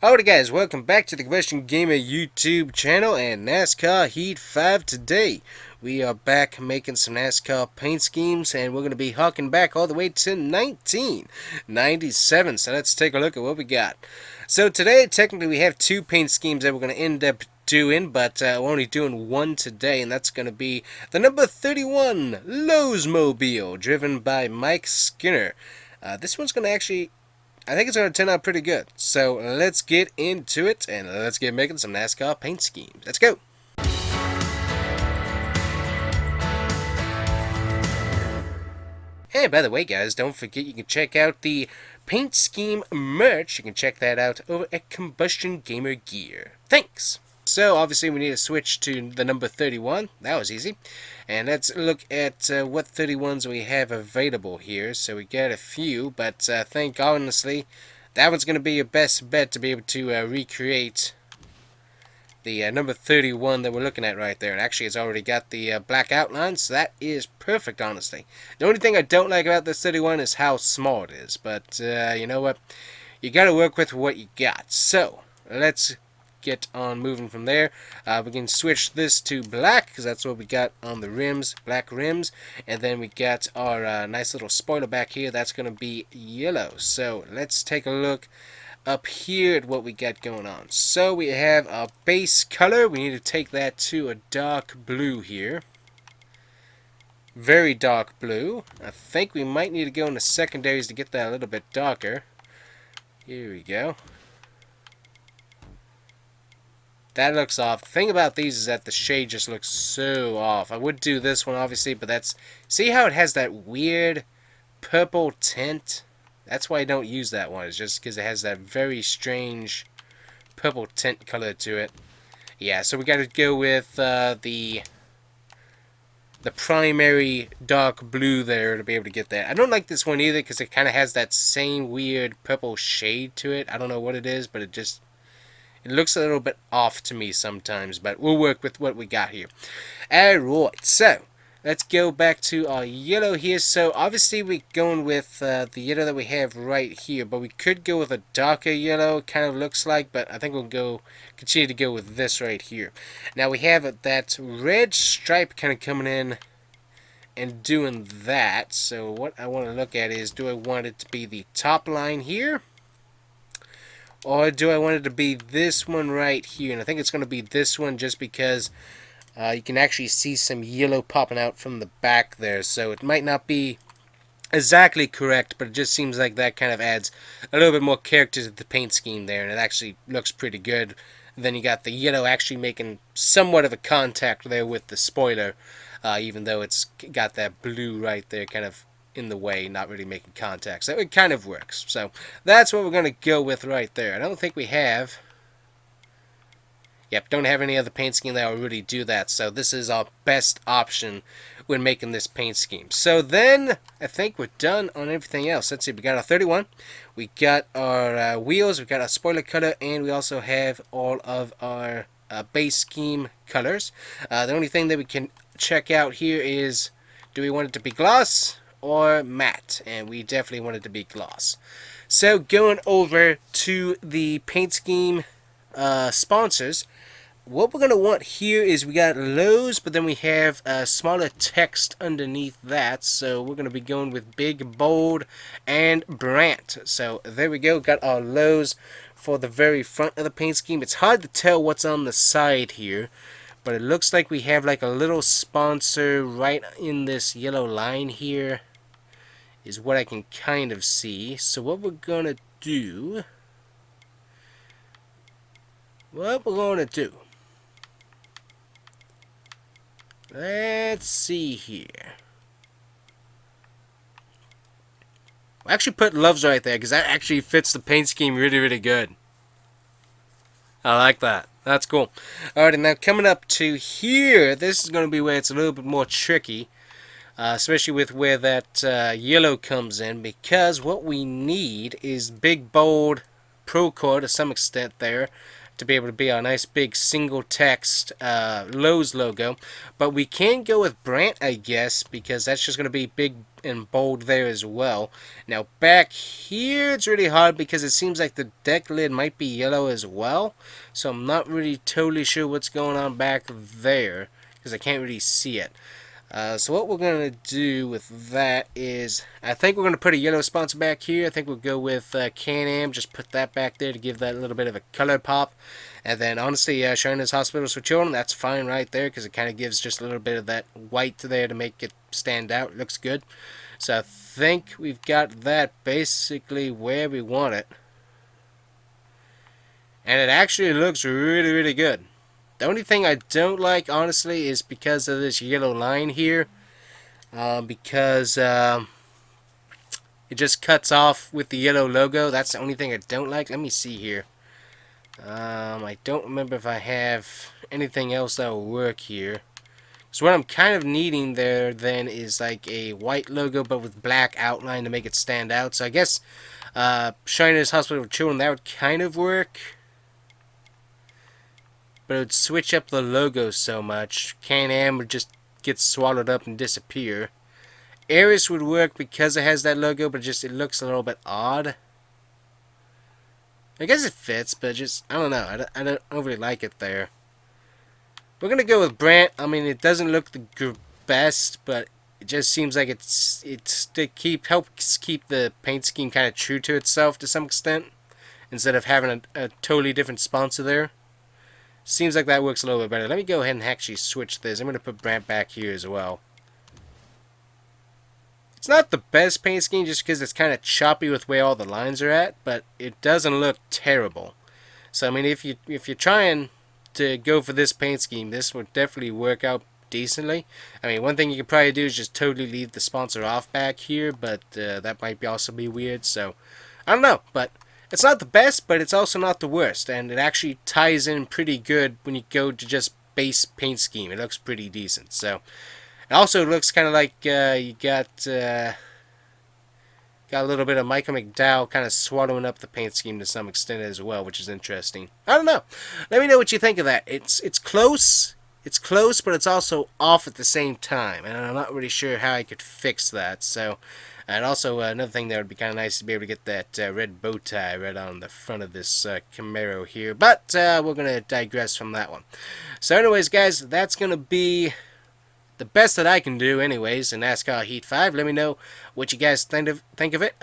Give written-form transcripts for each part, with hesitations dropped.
Alright guys, welcome back to the Combustion Gamer YouTube channel and NASCAR Heat 5 today. We are back making some NASCAR paint schemes and we're going to be hawking back all the way to 1997. So let's take a look at what we got. So today technically we have two paint schemes that we're going to end up doing, but we're only doing one today, and that's going to be the number 31 Mobile, driven by Mike Skinner. This one's going to actually, I think it's going to turn out pretty good. So let's get into it and let's get making some NASCAR paint schemes. Let's go. And by the way guys, don't forget you can check out the paint scheme merch. You can check that out over at Combustion Gamer Gear. Thanks. So obviously we need to switch to the number 31. That was easy. And let's look at what 31s we have available here. So we got a few, but I think honestly that one's going to be your best bet to be able to recreate the number 31 that we're looking at right there. And actually it's already got the black outline, so that is perfect honestly. The only thing I don't like about this 31 is how small it is. But you know what? You got to work with what you got. So let's get on moving from there. We can switch this to black because that's what we got on the rims, black rims, and then we got our nice little spoiler back here. That's going to be yellow. So let's take a look up here at what we got going on. So we have a base color. We need to take that to a dark blue here. Very dark blue. I think we might need to go into secondaries to get that a little bit darker. Here we go. That looks off. The thing about these is that the shade just looks so off. I would do this one obviously, but that's... See how it has that weird purple tint? That's why I don't use that one. It's just because it has that very strange purple tint color to it. Yeah, so we got to go with the primary dark blue there to be able to get that. I don't like this one either because it kind of has that same weird purple shade to it. I don't know what it is, but it just... It looks a little bit off to me sometimes, but we'll work with what we got here. Alright, so let's go back to our yellow here. So obviously we're going with the yellow that we have right here, but we could go with a darker yellow, kind of looks like, but I think we'll continue to go with this right here. Now we have that red stripe kind of coming in and doing that. So what I want to look at is, do I want it to be the top line here? Or do I want it to be this one right here? And I think it's going to be this one just because you can actually see some yellow popping out from the back there. So it might not be exactly correct, but it just seems like that kind of adds a little bit more character to the paint scheme there. And it actually looks pretty good. Then you got the yellow actually making somewhat of a contact there with the spoiler. Even though it's got that blue right there kind of in the way, not really making contact. So it kind of works. So that's what we're going to go with right there. I don't think we have... Yep, don't have any other paint scheme that will really do that. So this is our best option when making this paint scheme. So then I think we're done on everything else. Let's see, we got our 31. We got our wheels. We got our spoiler color. And we also have all of our base scheme colors. The only thing that we can check out here is, do we want it to be gloss or matte? And we definitely want it to be gloss. So going over to the paint scheme sponsors, what we're going to want here is we got Lowe's, but then we have smaller text underneath that. So we're going to be going with big, bold, and Brandt. So there we go. Got our Lowe's for the very front of the paint scheme. It's hard to tell what's on the side here, but it looks like we have like a little sponsor right in this yellow line here is what I can kind of see. So what we're going to do... Let's see here. I'll actually put Loves right there because that actually fits the paint scheme really, really good. I like that. That's cool. Alright, and now coming up to here, this is going to be where it's a little bit more tricky. Especially with where that yellow comes in, because what we need is big, bold Pro Core to some extent there to be able to be our nice big single text Lowe's logo. But we can go with Brant, I guess, because that's just going to be big and bold there as well. Now back here it's really hard because it seems like the deck lid might be yellow as well. So I'm not really totally sure what's going on back there because I can't really see it. So what we're going to do with that is, I think we're going to put a yellow sponsor back here. I think we'll go with Can-Am, just put that back there to give that a little bit of a color pop. And then honestly, China's Hospitals for Children, that's fine right there because it kind of gives just a little bit of that white there to make it stand out. It looks good. So I think we've got that basically where we want it. And it actually looks really, really good. The only thing I don't like, honestly, is because of this yellow line here. Because it just cuts off with the yellow logo. That's the only thing I don't like. Let me see here. I don't remember if I have anything else that will work here. So what I'm kind of needing there then is like a white logo but with black outline to make it stand out. So I guess China's Hospital for Children, that would kind of work. But it would switch up the logo so much. Can-Am would just get swallowed up and disappear. Aris would work because it has that logo, but just it looks a little bit odd. I guess it fits, but just, I don't know. I don't really like it there. We're going to go with Brant. I mean, it doesn't look the best, but it just seems like it's to helps keep the paint scheme kind of true to itself to some extent, instead of having a totally different sponsor there. Seems like that works a little bit better. Let me go ahead and actually switch this. I'm going to put Brant back here as well. It's not the best paint scheme just because it's kind of choppy with where all the lines are at, but it doesn't look terrible. So I mean, if you're trying to go for this paint scheme, this would definitely work out decently. I mean, one thing you could probably do is just totally leave the sponsor off back here, but that might also be weird. So I don't know, but it's not the best, but it's also not the worst, and it actually ties in pretty good when you go to just base paint scheme. It looks pretty decent. So it also looks kind of like you got a little bit of Michael McDowell kind of swallowing up the paint scheme to some extent as well, which is interesting. I don't know. Let me know what you think of that. It's close. It's close, but it's also off at the same time, and I'm not really sure how I could fix that. So, and also another thing that would be kind of nice to be able to get that red bow tie right on the front of this Camaro here. But we're going to digress from that one. So anyways, guys, that's going to be the best that I can do anyways in NASCAR Heat 5. Let me know what you guys think of it.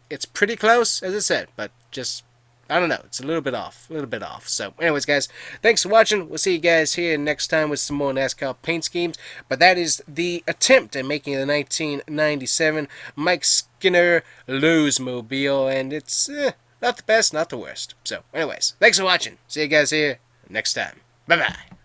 It's pretty close, as I said, but just, I don't know, it's a little bit off. So anyways, guys, thanks for watching. We'll see you guys here next time with some more NASCAR paint schemes. But that is the attempt at making the 1997 Mike Skinner Lowe'smobile, and it's not the best, not the worst. So anyways, thanks for watching. See you guys here next time. Bye-bye.